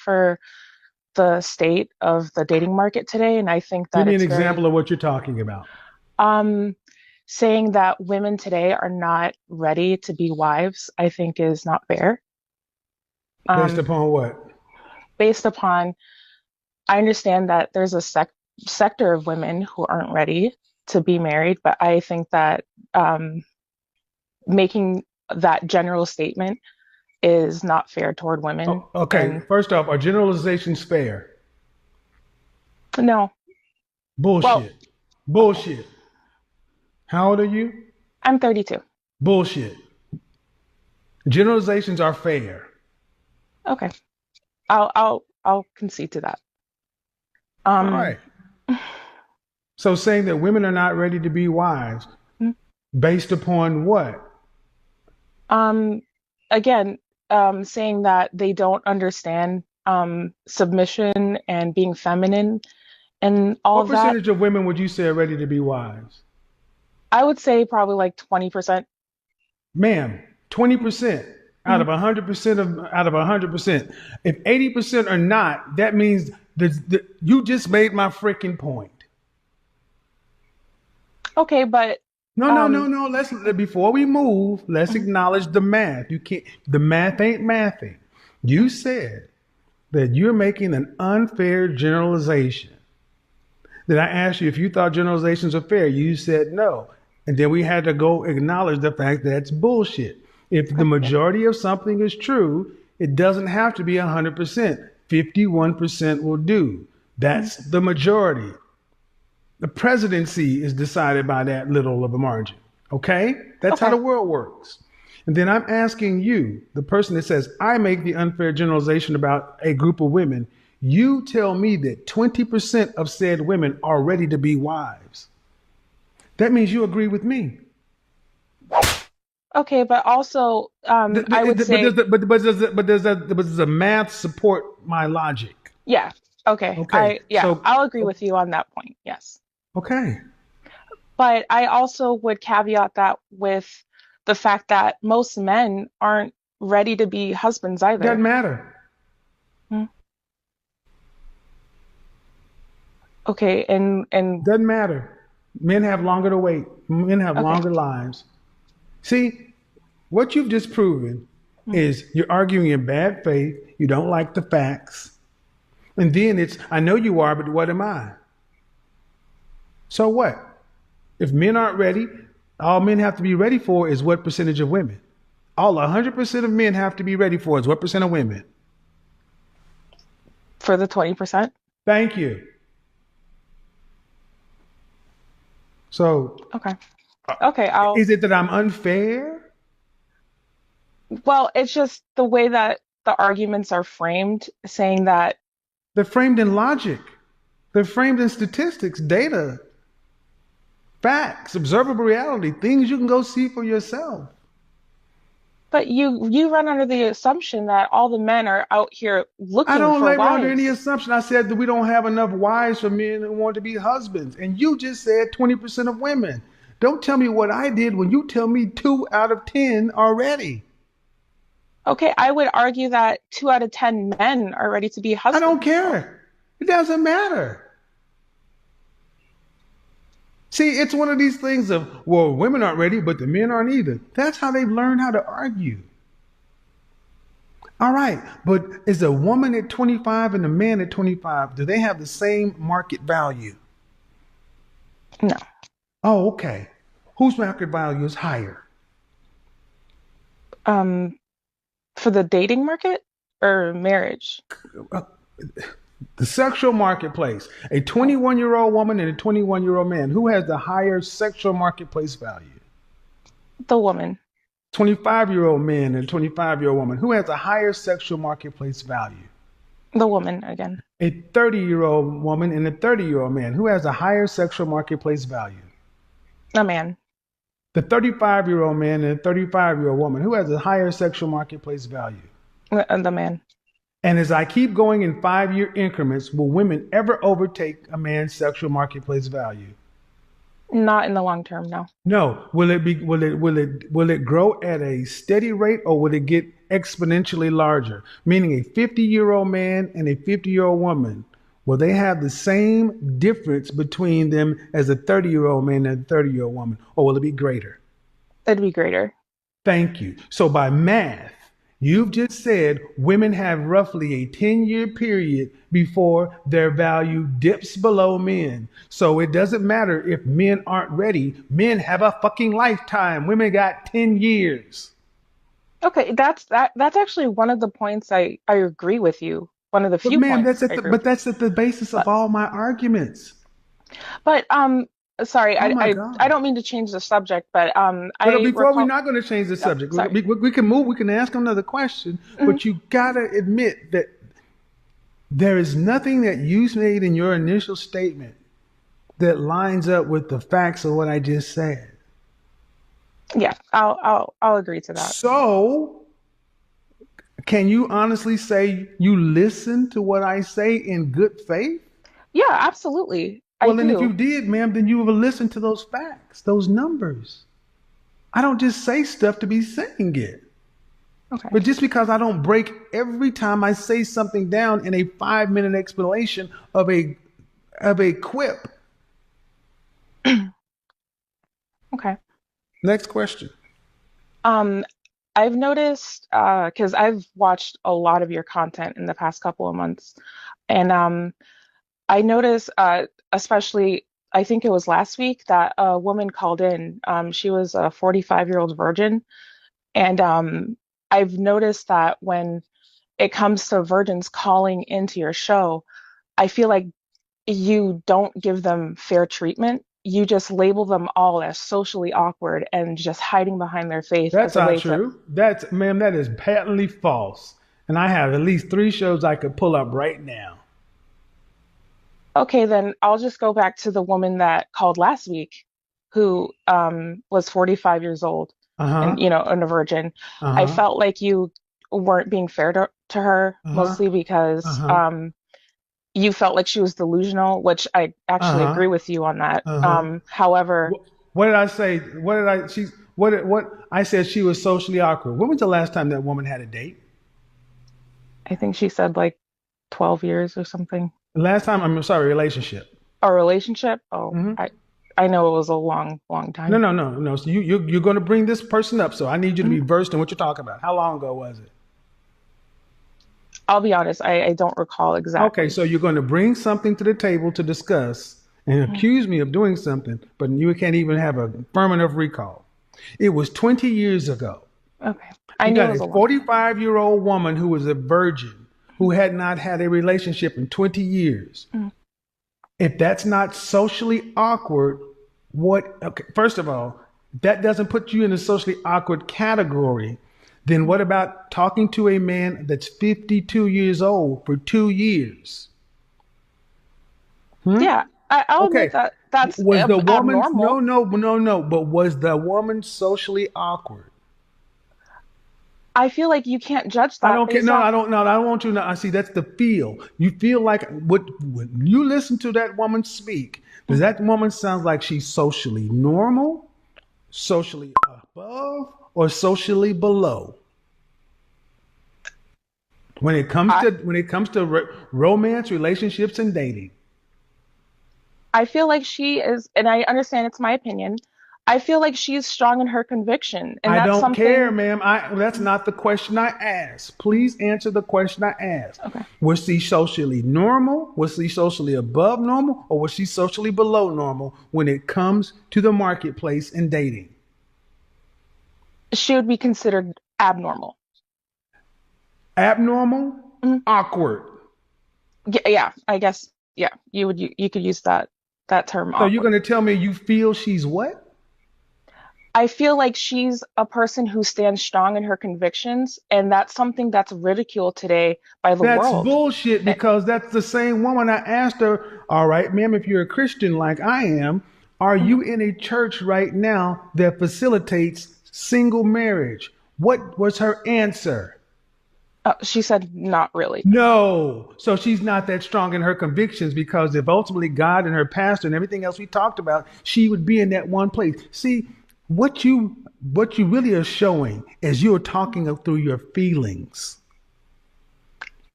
for the state of the dating market today, and I think Give that me an it's example very of what you're talking about. um saying that women today are not ready to be wives, I think is not fair. Based Um, upon what? Based upon, I understand that there's a sector of women who aren't ready to be married, but I think that making that general statement is not fair toward women. Oh, okay. And First off, are generalizations fair? no, well, Bullshit. okay, Bullshit. How old are you? I'm 32. Bullshit. Generalizations are fair. Okay, I'll concede to that. All Um, right. So saying that women are not ready to be wives based upon what? um, again, saying that they don't understand submission and being feminine and all What of that, percentage of women would you say are ready to be wives? I would say probably like 20%. Ma'am, 20% out Mhm. of 100% of out of 100%. If 80% are not, that means that you just made my freaking point. Okay, but No, no, no, um, no. Let's before we move, let's mhm. acknowledge the math. You can't. The math ain't mathing. You said that you're making an unfair generalization. Then I asked you if you thought generalizations are fair. You said no, and then we had to go acknowledge the fact that it's bullshit. If the majority of something is true, it doesn't have to be 100%. 51% will do. Mhm. That's the majority. The presidency is decided by that little of a margin. Okay? That's how Okay, the world works. And then I'm asking you, the person that says, I make the unfair generalization about a group of women, you tell me that 20% of said women are ready to be wives. That means you agree with me. okay, but also I would But say does the math support my logic? yeah. Okay, Okay, I'll agree with you on that point. Yes. okay, But I also would caveat that with the fact that most men aren't ready to be husbands doesn't either. matter. Hmm. Okay, and Doesn't matter. Men have longer to wait. Men have okay. longer lives. See, what you've just proven Hmm. is you're arguing in bad faith. You don't like the facts. And then it's, I know you are, but what am I? So what? If men aren't ready, all men have to be ready for is what percentage of women? All 100% of men have to be ready for is what percent of women? For the 20%. Thank you. So Okay. Okay, I'll is it that I'm unfair? well, it's just the way that the arguments are framed, saying that, They're framed in logic. They're framed in statistics, data, facts, observable reality, things you can go see for yourself. but you run under the assumption that all the men are out here I looking don't for labor under any wives. assumption. I said that we don't have enough wives for men who want to be husbands. And you just said 20% of women. Don't tell me what I did when you tell me 2 out of 10 are ready. Okay, I would argue that 2 out of 10 men are ready to be I don't husbands, though. care. It doesn't matter. See, it's one of these things of, well, women aren't ready, but the men aren't either. That's how they've learned how to argue. All right, but is a woman at 25 and a man at 25, do they have the same market value? No. Oh, okay. Whose market value is higher? Um, for the dating market or marriage? Uh, The sexual marketplace. A Oh, 21-year-old woman and a 21-year-old man. Who has the higher sexual marketplace value? the woman, 25-year-old man and a 25-year-old woman. Who has a higher sexual marketplace value? the woman again, A 30-year-old woman and a 30-year-old man. Who has a higher sexual marketplace value? a man, The 35-year-old man and a 35-year-old woman. Who has a higher sexual marketplace value? the man. And as I keep going in 5-year increments, will women ever overtake a man's sexual marketplace value? Not in the long term, no. No. Will it grow at a steady rate, or will it get exponentially larger? Meaning a 50-year-old man and a 50-year-old woman, will they have the same difference between them as a 30-year-old man and a 30-year-old woman, or will it be greater? It'd be greater. Thank you. So by math, you've just said women have roughly a 10-year period before their value dips below men. So it doesn't matter if men aren't ready. Men have a fucking lifetime. Women got 10 years. Okay, that's actually one of the points I agree with you. One of the But few ma'am, points I agree with you. that's at the basis of But all my arguments. but sorry, Oh my I God. don't mean to change the subject, but But I before, we're recall. not going to change the Oh, subject. sorry. We can move. We can ask another question. Mhm. But you gotta admit that there is nothing that you made in your initial statement that lines up with the facts of what I just said. Yeah, I'll agree to that. So, can you honestly say you listen to what I say in good faith? Yeah, absolutely. I Well, then if you do. did, ma'am, then you would listen to those facts, those numbers. I don't just say stuff to be saying it. Okay. But just because I don't break every time I say something down in a 5 minute explanation of a quip. Okay. Next question. Um, I've noticed because I've watched a lot of your content in the past couple of months, and I noticed especially I think it was last week that a woman called in. She was a 45-year-old virgin, and I've noticed that when it comes to virgins calling into your show, I feel like you don't give them fair treatment. You just label them all as socially awkward and just hiding behind their faith That's as a not way to, true. Ma'am, that is patently false. And I have at least three shows I could pull up right now. okay, then I'll just go back to the woman that called last week who was 45 years old Uh and, huh. and a virgin. Uh I huh. felt like you weren't being fair to her, Uh huh. mostly Uh because huh. you felt like she was delusional, which I Uh actually agree huh. with you on that. Uh huh. However, What did I say? What did I? She. What? I said she was socially awkward. When was the last time that woman had a date? I think she said like 12 years or something. The last time, I'm sorry, relationship. A relationship? Oh, Hmm. I know it was a long, long No, time. no, no, no. So you're going to bring this person up. So I need you to be Mhm. versed in what you're talking about. How long ago was it? I'll be honest, I don't recall Okay, exactly. so you're going to bring something to the table to discuss and Mhm. accuse me of doing something, but you can't even have a firm enough recall. It was 20 years ago. Okay. I You knew it got was a a long time. 45-year-old woman who was a virgin who had not had a relationship in 20 years. Mhm. If that's not socially awkward, what? Okay, first of all, that doesn't put you in a socially awkward category. Then what about talking to a man that's 52 years old for 2 years? Hmm? Yeah, I'll Okay. admit that that's Was the woman, no, abnormal. no, no, no, but was the woman socially awkward? I feel like you can't judge I that don't care. based No, off. I don't. No, I don't want you. To, I see. That's the feel. You feel like when you listen to that woman speak. Does Mhm. that woman sound like she's socially normal, socially above, or socially below? I When it comes to romance, relationships, and dating. I feel like she is, and I understand it's my opinion. I feel like she's strong in her conviction, and I that's don't care, something. ma'am. That's Mhm. not the question I asked. Mhm. Please answer the question I asked. Okay. Was she socially normal? Was she socially above normal? Or was she socially below normal when it comes to the marketplace and dating? She would be considered abnormal. Abnormal? Mhm. Awkward. Yeah, I guess. Yeah, you could use that term So you're awkward. going to tell me you feel she's what? I feel like she's a person who stands strong in her convictions, and that's something that's ridiculed today by the That's world. bullshit Eh, because that's the same woman I asked her, all right, ma'am, if you're a Christian like I am, are mhm. you in a church right now that facilitates single marriage? What was her answer? She said not really. No. So she's not that strong in her convictions because if ultimately God and her pastor and everything else we talked about, she would be in that one place. See, what you what you really are showing is you're talking through your feelings.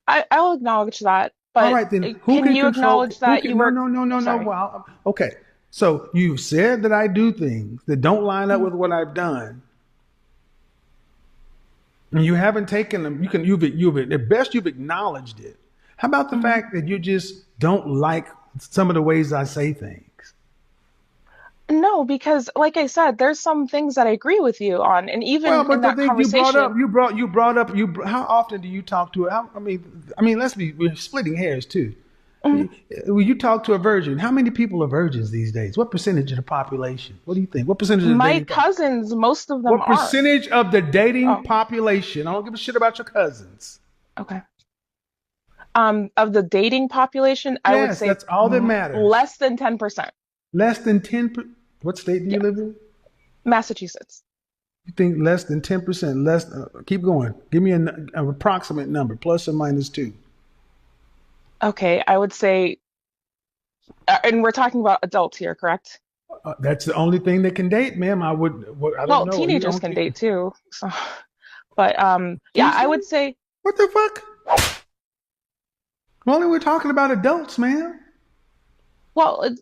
I'll acknowledge that, All but right, then who can can you control acknowledge who that you can no were, no no no no sorry. well okay. So you said that I do things that don't line up Mhm, with what I've done. And you haven't taken them. You've at best you've acknowledged it. How about the mhm. fact that you just don't like some of the ways I say things? No, because like I said, there's some things that I agree with you on, and Well, even in but the that thing you brought up, conversation, how often do you talk to it? We're splitting hairs too. mhm, When you talk to a virgin, how many people are virgins these days? What percentage of the population? What do you think? What percentage of the my dating cousins, most of them What are. percentage of the dating Oh, population? I don't give a shit about your cousins. okay. Of the dating population, I would Yes, say that's all that matters. less than 10%. Less than 10. What state do you Yeah, live in? Massachusetts. You think less than 10%? Less. Keep going. Give me an approximate number, plus or minus two. Okay, I would say, and we're talking about adults here, correct? That's the only thing that can date, ma'am. I don't Well, know. You teenagers don't can think date too. So, but yeah, I Tuesday? would say, What the fuck? Only we're talking about adults, man. well,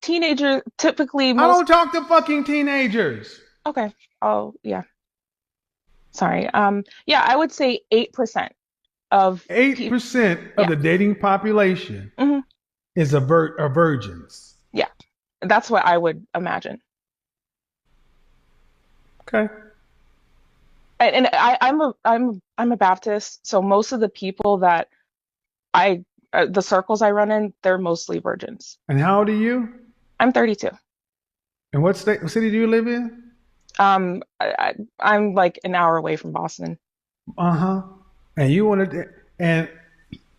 teenager typically I most. don't talk to fucking teenagers. Okay. Oh, yeah. Sorry. Yeah, I would say 8% of Eight people. percent of Yeah. the dating population Hmm. is are virgins. Yeah. That's what I would imagine. Okay. And I'm a Baptist, so most of the people that the circles I run in, they're mostly virgins. And how old are you? I'm 32. And what city do you live in? I'm like an hour away from Boston. Uh huh. And you want to, and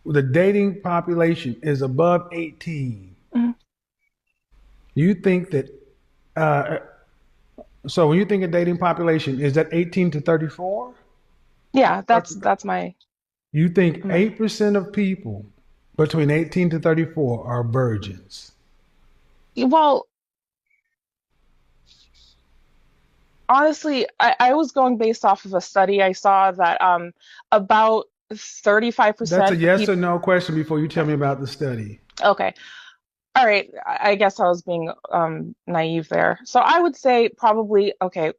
the dating population is above 18. Mhm. You think that, uh, so when you think of dating population, is that 18 to 34? Yeah, that's my You think my. 8% of people between 18 to 34 are virgins. Well, honestly, I was going based off of a study I saw that about That's a 35% of yes people. or no question before you tell Okay. me about the study. Okay. All right. I guess I was being naive there. So I would say probably, okay,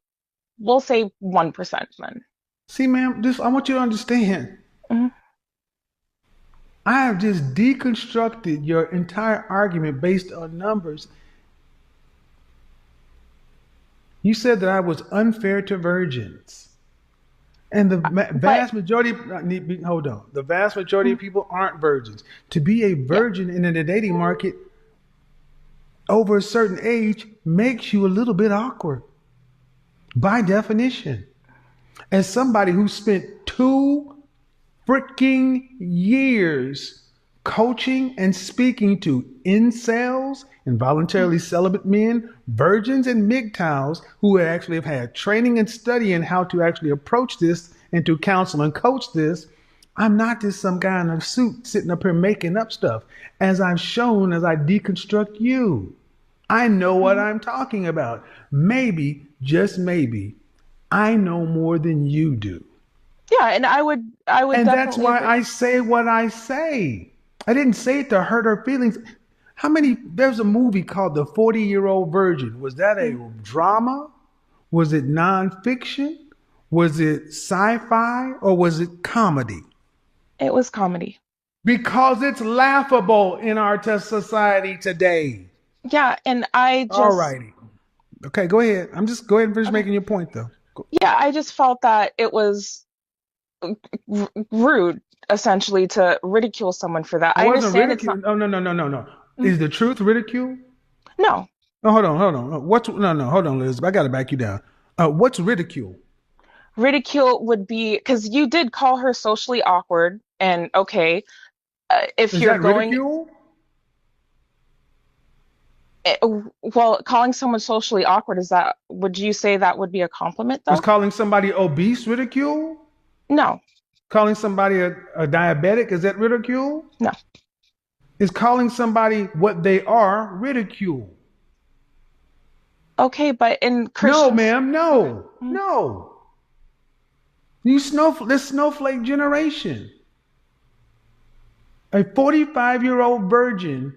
we'll say 1% then. See, ma'am, this I want you to understand. Mhm. I have just deconstructed your entire argument based on numbers. You said that I was unfair to virgins. And the But vast majority, hold on, the vast majority of people aren't virgins. To be a yeah, virgin in the dating market over a certain age makes you a little bit awkward by definition. As somebody who spent 2 freaking years coaching and speaking to incels, involuntarily celibate men, virgins, and MGTOWs who actually have had training and studying how to actually approach this and to counsel and coach this. I'm not just some guy in a suit sitting up here making up stuff. As I've shown, as I deconstruct you, I know what mhm. I'm talking about. Maybe, just maybe, I know more than you do. Yeah, and I would And that's definitely why agree. I say what I say. I didn't say it to hurt her feelings. There's a movie called The 40-Year-Old Virgin. Was that a Mhm. drama? Was it nonfiction? Was it sci fi? Or was it comedy? It was comedy. Because it's laughable in our society today. Yeah, and I All just righty. Okay, go ahead. Go ahead and finish okay. making your point, though. Yeah, I just felt that it was rude essentially to ridicule someone for that. I I wasn't understand it's not. ridiculed. Oh, no, no, no, no, no. Mm, Is the truth ridicule? no, No, hold on, hold on. No, hold on, Liz. I got to back you down. What's ridicule? ridicule would be because you did call her socially awkward, and okay, if Is you're that going, ridicule? eh, well, calling someone socially awkward, is that, would you say that would be a compliment Is though? calling somebody obese ridicule? No. Calling somebody a diabetic, is that ridicule? No. Is calling somebody what they are ridicule? Okay, but in No, Christians, ma'am, okay. no, no. This snowflake generation. A 45-year-old virgin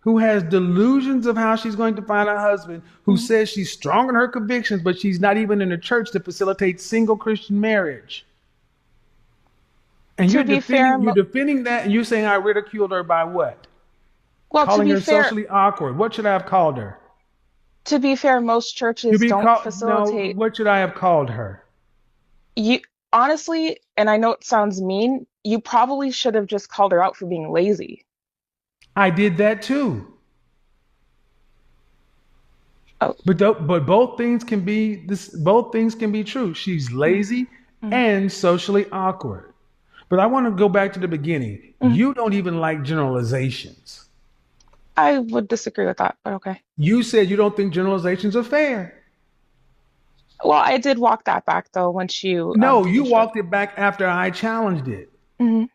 who has delusions of how she's going to find a husband, who Mhm. says she's strong in her convictions, but she's not even in a church to facilitate single Christian marriage. And To be fair, you're defending that, and you're saying I ridiculed her by what? well, Calling her socially awkward. What should I have called her? to be fair, most To churches be don't called no. facilitate What should I have called her? you honestly, and I know it sounds mean, you probably should have just called her out for being lazy. I did that too. Oh, But both things can be this. Both things can be true. She's mm, lazy mm, and socially awkward. But I want to go back to the beginning. mm. You don't even like generalizations. I would disagree with that, but okay. You said you don't think generalizations are fair. Well, I did walk that back though once you No, you deconstruct. walked it back after I challenged it. Hmm.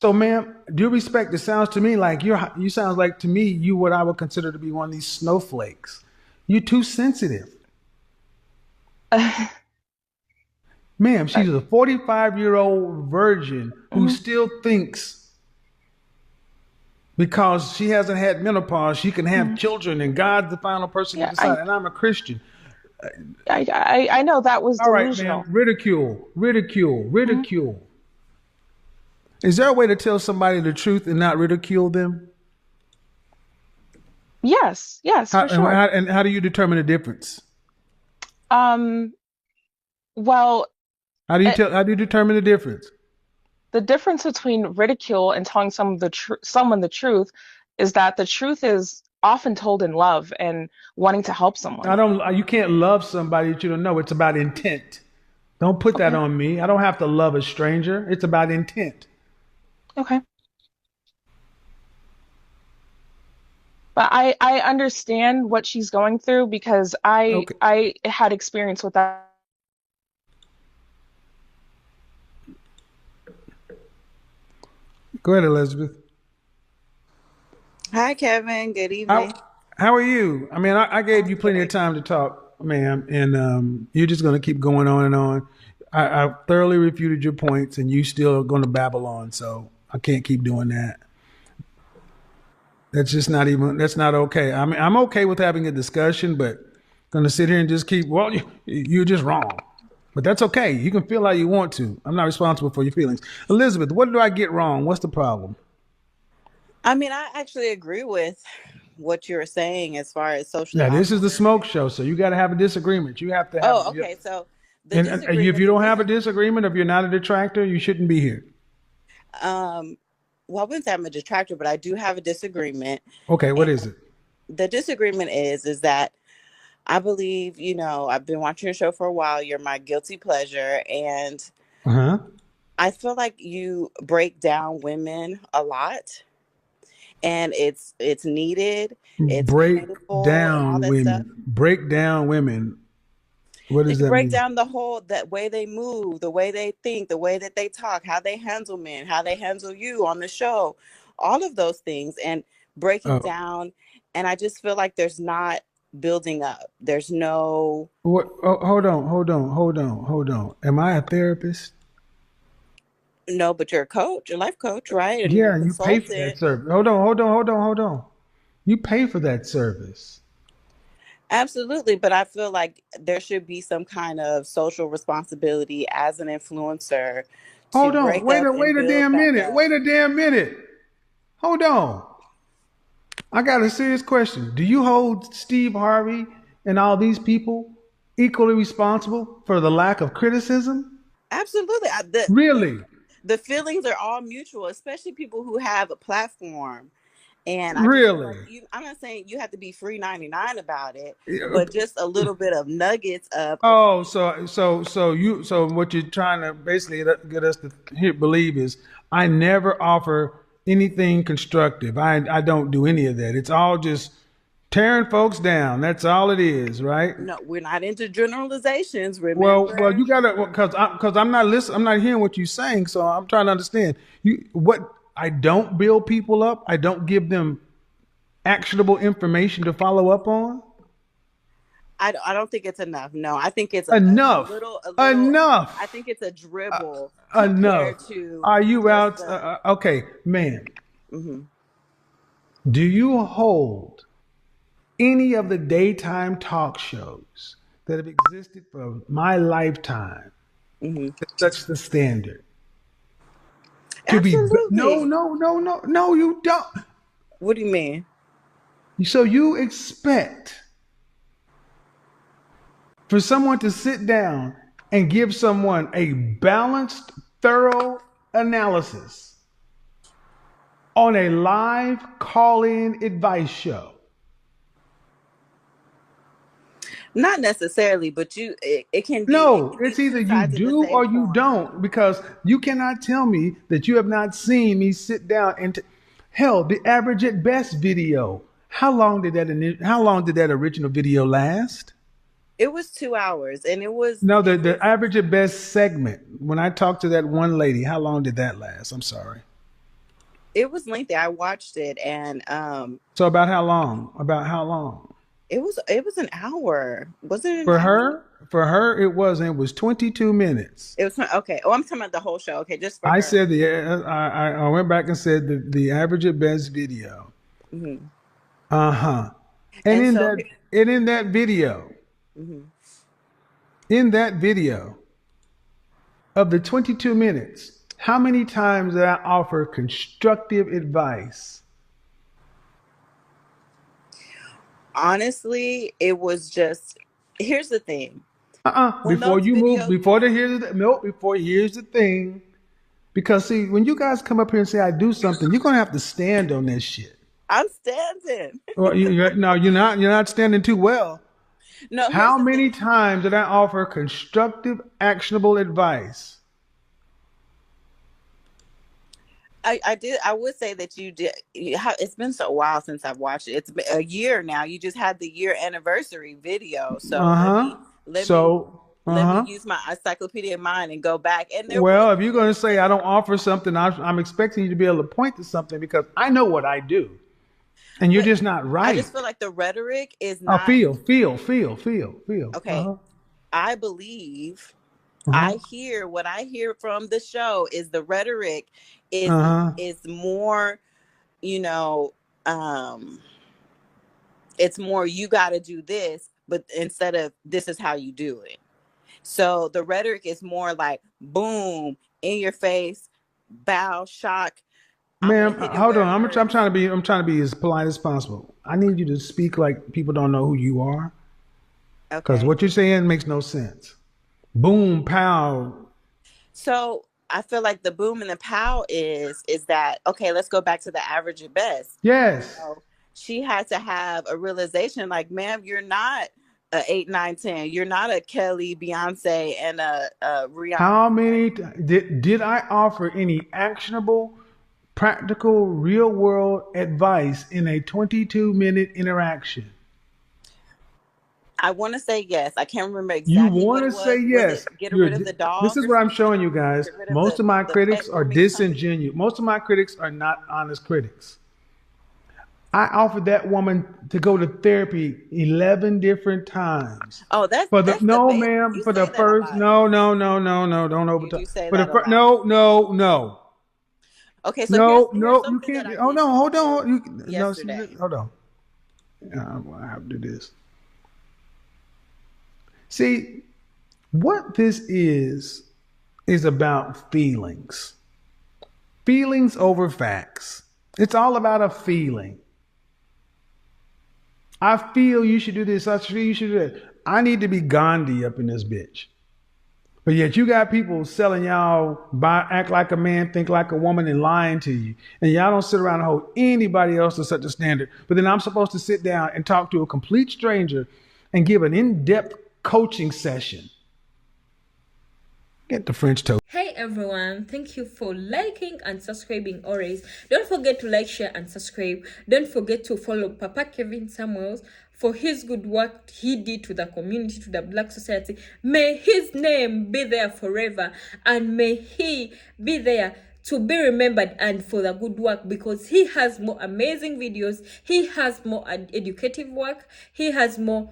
So, ma'am, due respect, it sounds to me like you sounds like to me you what I would consider to be one of these snowflakes. You're too sensitive. Ma'am, she's a 45-year-old virgin who Hmm. still thinks because she hasn't had menopause, she can have Hmm. children and God's the final person to Yeah, decide. And I'm a Christian. I know that was All right, ma'am. delusional. Ridicule, ridicule, Hmm. ridicule. Is there a way to tell somebody the truth and not ridicule them? Yes, yes, How, for sure. and how do you determine the difference? Um, well, uh, How do you determine the difference? the difference between ridicule and telling someone the truth is that the truth is often told in love and wanting to help I someone. don't. You can't love somebody that you don't know. It's about intent. Don't put that Okay, on me. I don't have to love a stranger. It's about intent. okay. But I understand what she's going through because Okay. I had experience with that. Go ahead, Elizabeth. Hi, Kevin. Good evening. How How are you? I mean, I gave I'm you plenty of great. time to talk, ma'am, and you're just going to keep going on and on. I thoroughly refuted your points, and you still are going to babble on. So I can't keep doing that. That's just not even. That's not okay. I mean, I'm okay with having a discussion, but going to sit here and just keep. Well, you're just wrong. But that's okay. You can feel how you want to. I'm not responsible for your feelings. Elizabeth, what do I get wrong? What's the problem? I mean, I actually agree with what you're saying as far as socially Now, this is the awkward. smoke show, so you got to have a disagreement. You have to have. Oh, okay. So the And if disagreement you is don't this. have a disagreement, if you're not a detractor, you shouldn't be here. Um, well, I wouldn't say I'm a detractor, but I do have a disagreement. Okay, what And is it? the disagreement is that I believe, I've been watching your show for a while. You're my guilty pleasure, and Uh huh. I feel like you break down women a lot, and it's needed, it's Break painful, and all down that stuff. women. Break down women. What does You that break mean? down the whole that way they move, the way they think, the way that they talk, how they handle men, how they handle you on the show, all of those things, and break it Oh, down. And I just feel like there's not building up. There's no what? Oh, hold on. Am I a therapist? no, but you're a coach, a life coach, right? And you're a Yeah, you pay for that consultant. service. Hold on. You pay for that service. Absolutely, but I feel like there should be some kind of social responsibility as an influencer to Hold on. break up Wait and a build damn back minute. up. Wait a damn minute. Hold on. I got a serious question. Do you hold Steve Harvey and all these people equally responsible for the lack of criticism? Absolutely. Really? The feelings are all mutual, especially people who have a platform. And I just feel like Really? I'm not saying you have to be free 99 about it, but just a little bit of nuggets of, okay, Oh, so what you're trying to basically get us to believe is I never offer anything constructive. I don't do any of that. It's all just Tearing folks down. That's all it is, right? No, we're not into generalizations. Well, Remember, you gotta because I'm not listening. I'm not hearing what you're saying, so I'm trying to understand. You what? I don't build people up. I don't give them actionable information to follow up on. I don't think it's enough. No, I think it's Enough. a little. I Enough. think it's a dribble Enough. compared to Are you just out? the. Okay, man. Hmm. Do you hold any of the daytime talk shows that have existed for my lifetime Hmm. that touch the standard? To be no, Absolutely. no, no, no, no, you don't. What do you mean? So you expect for someone to sit down and give someone a balanced, thorough analysis on a live call-in advice show. Not necessarily, but it No, can be it's either two you sides of the do same or you coin. don't, because you cannot tell me that you have not seen me sit down and hell, the average at best video. How long did that original video last? It was 2 hours, and No, the average at best segment. When I talked to that one lady, how long did that last? I'm sorry. it was lengthy. I watched it, and So about how long? About how long? it was an hour. Was it an For hour? her, for her, it wasn't. It was 22 minutes. It was okay. Oh, I'm talking about the whole show. Okay, just for I her. said I went back and said the average at best video. Hmm. Uh-huh. And And in so, that and in that video, mhm. in that video of the 22 minutes, how many times did I offer constructive advice? Honestly, it was just. Here's the thing. When Before those you move, videos before the here's the nope, before here's the thing. Because see, when you guys come up here and say I do something, you're gonna have to stand on that shit. I'm standing. Well, no, you're not standing too well. No, here's How the many thing. times did I offer constructive, actionable advice? I did. I would say that you did. It's been so a while since I've watched it. It's been a year now. You just had the year anniversary video. So Uh huh. let me So, let me use my encyclopedia mind and go back. And there was well, a if you're few going to say I don't offer something, I'm expecting you to be able to point to something because I know what I do, and you're but just not I right. just feel like the rhetoric is not Feel. okay. I believe Uh huh. what I hear from the show is the rhetoric is Uh huh. is more, you know, um it's more you got to do this, but instead of this is how you do it. So the rhetoric is more like boom, in your face, bow, shock. I'm gonna Ma'am, hit it hold where on. it I'm hurts. trying to be as polite as possible. I need you to speak like people don't know who you are, because Okay. what you're saying makes no sense. Boom, pow. So I feel like the boom and the pow is that okay, let's go back to the average at best. Yes. So she had to have a realization like, ma'am, you're not a 8, 9, 10. You're not a Kelly, Beyonce, and a Rihanna. How many did I offer any actionable, practical, real world advice in a 22-minute interaction? I want to say yes. I can't remember You exactly what want it to say was. Was it yes. get rid of the This dog is or what I'm something? showing you guys. Get rid of Most of my the critics pet are grooming company? disingenuous. Most of my critics are not honest critics. I offered that woman to go to therapy 11 different times. Oh, For the that's the no, base. ma'am. You For the say that a first, lot. no, no, no, no, no. Don't You overtalk. do say For the that a first, lot. no, no, no. Okay, so No, here's no, you something that can't. I Oh did no, hold on. No, see, yesterday. hold on. I have to do this. See, what this is about feelings. Feelings over facts. It's all about a feeling. I feel you should do this. I feel you should do that. I need to be Gandhi up in this bitch. But yet you got people selling y'all buy act like a man, think like a woman, and lying to you. And y'all don't sit around and hold anybody else to such a standard. But then I'm supposed to sit down and talk to a complete stranger and give an in-depth coaching session. Get the French toast. Hey everyone, thank you for liking and subscribing always. Don't forget to like, share and subscribe. Don't forget to follow Papa Kevin Samuels for his good work he did to the community, to the Black society. May his name be there forever, and may he be there to be remembered and for the good work, because he has more amazing videos, he has more educative work, he has more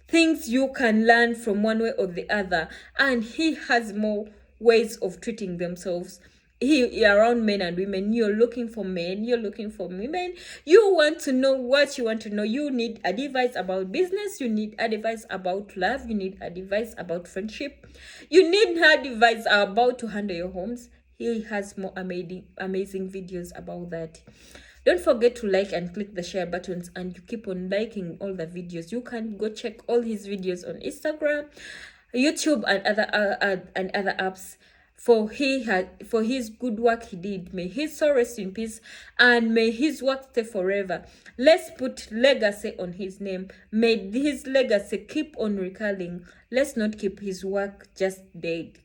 things you can learn from one way or the other, and he has more ways of treating themselves. He around men and women. You're looking for men, you're looking for women, you want to know what you want to know. You need advice about business, you need advice about love, you need advice about friendship, you need advice about to handle your homes. He has more amazing videos about that. Don't forget to like and click the share buttons, and you keep on liking all the videos. You can go check all his videos on Instagram, YouTube, and other apps. For his good work he did. May his soul rest in peace, and may his work stay forever. Let's put legacy on his name. May his legacy keep on recurring. Let's not keep his work just dead.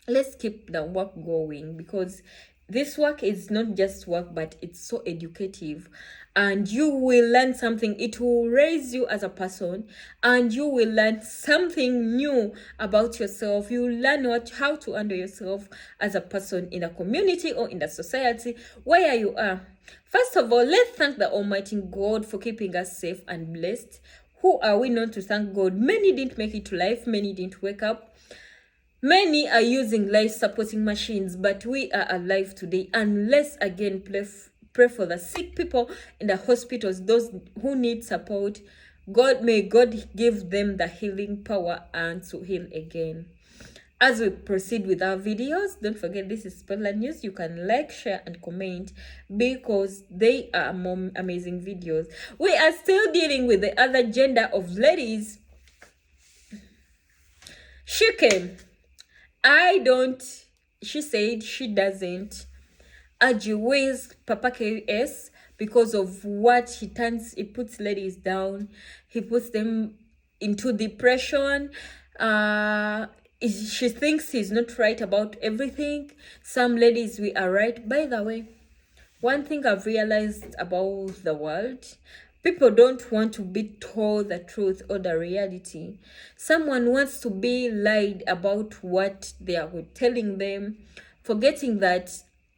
Let's keep the work going, because this work is not just work, but it's so educative, and you will learn something. It will raise you as a person, and you will learn something new about yourself. You will learn how to handle yourself as a person in a community or in the society where you are. First of all, let's thank the Almighty God for keeping us safe and blessed. Who are we not to thank God? Many didn't make it to life, many didn't wake up, many are using life supporting machines, but we are alive today. And let's again pray for the sick people in the hospitals, those who need support. May God give them the healing power and to heal again. As we proceed with our videos, don't forget this is Spoiler News. You can like, share and comment, because they are more amazing videos. We are still dealing with the other gender of ladies. She came. She said she doesn't argue with Papa KS because of what he puts ladies down, he puts them into depression. She thinks he's not right about everything. Some ladies, we are right. By the way, one thing I've realized about the world, people don't want to be told the truth or the reality. Someone wants to be lied about what they are telling them, forgetting that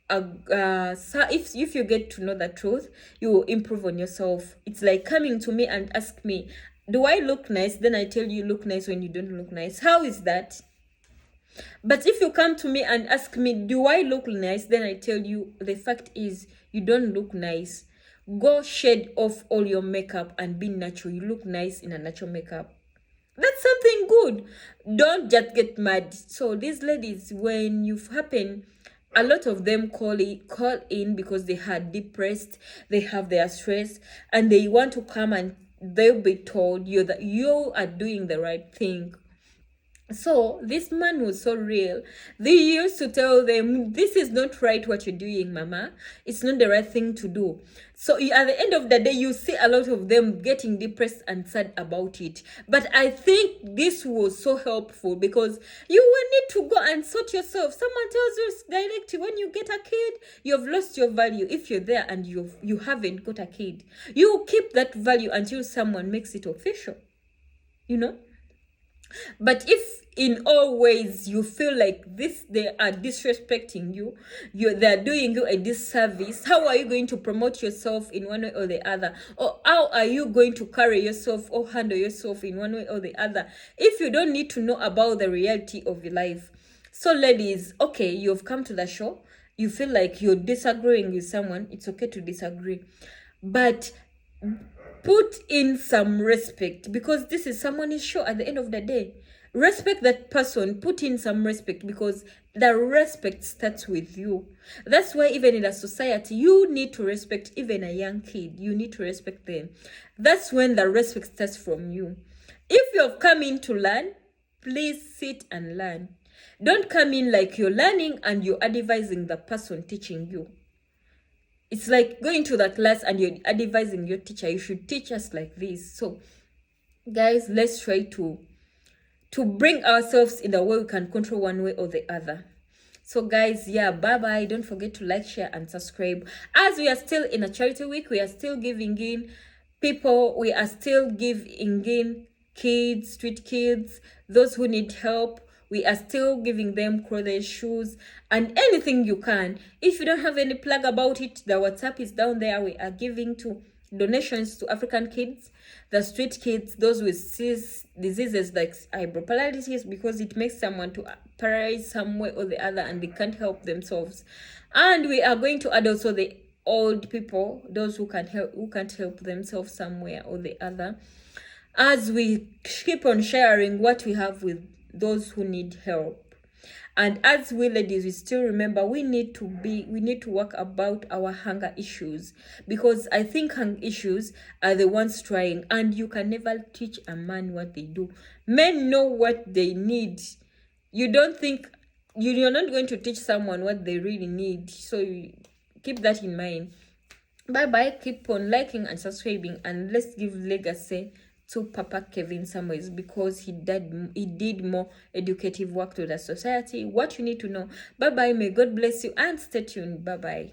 so if you get to know the truth, you will improve on yourself. It's like coming to me and ask me, do I look nice? Then I tell you look nice when you don't look nice. How is that? But if you come to me and ask me, do I look nice? Then I tell you, the fact is, you don't look nice. Go shade off all your makeup and be natural. You look nice in a natural makeup. That's something good. Don't just get mad. So these ladies, when you happen, a lot of them call in because they are depressed, they have their stress, and they want to come and they'll be told that you are doing the right thing. So this man was so real. They used to tell them, this is not right what you're doing, mama. It's not the right thing to do. So at the end of the day, you see a lot of them getting depressed and sad about it. But I think this was so helpful, because you will need to go and sort yourself. Someone tells you directly, when you get a kid, you've lost your value. If you're there and you haven't got a kid, you keep that value until someone makes it official, you know. But if in all ways you feel like they are disrespecting you, they're doing you a disservice, how are you going to promote yourself in one way or the other? Or how are you going to carry yourself or handle yourself in one way or the other if you don't need to know about the reality of your life? So ladies, okay, you've come to the show, you feel like you're disagreeing with someone, it's okay to disagree, but put in some respect, because this is someone's show at the end of the day. Respect that person, put in some respect, because the respect starts with you. That's why even in a society, you need to respect even a young kid. You need to respect them. That's when the respect starts from you. If you've come in to learn, please sit and learn. Don't come in like you're learning and you're advising the person teaching you. It's like going to the class and you're advising your teacher, you should teach us like this. So guys, let's try to to bring ourselves in the way we can control one way or the other. So guys, yeah, bye bye. Don't forget to like, share, and subscribe. As we are still in a charity week, we are still giving in people, we are still giving in kids, street kids, those who need help. We are still giving them clothes, shoes, and anything you can. If you don't have any plug about it, the WhatsApp is down there. We are giving to donations to African kids, the street kids, those with diseases like eyebrow paralysis, because it makes someone to paralyze some way or the other and they can't help themselves. And we are going to add also the old people, those who can't help themselves somewhere or the other, as we keep on sharing what we have with those who need help. And as we ladies, we still remember we need to work about our hunger issues, because I think hunger issues are the ones trying, and you can never teach a man what they do. Men know what they need. You don't think you're not going to teach someone what they really need, so you keep that in mind. Bye bye. Keep on liking and subscribing, and let's give legacy to Papa Kevin Samuels, because he did more educative work to the society. What you need to know. Bye bye. May God bless you and stay tuned. Bye bye.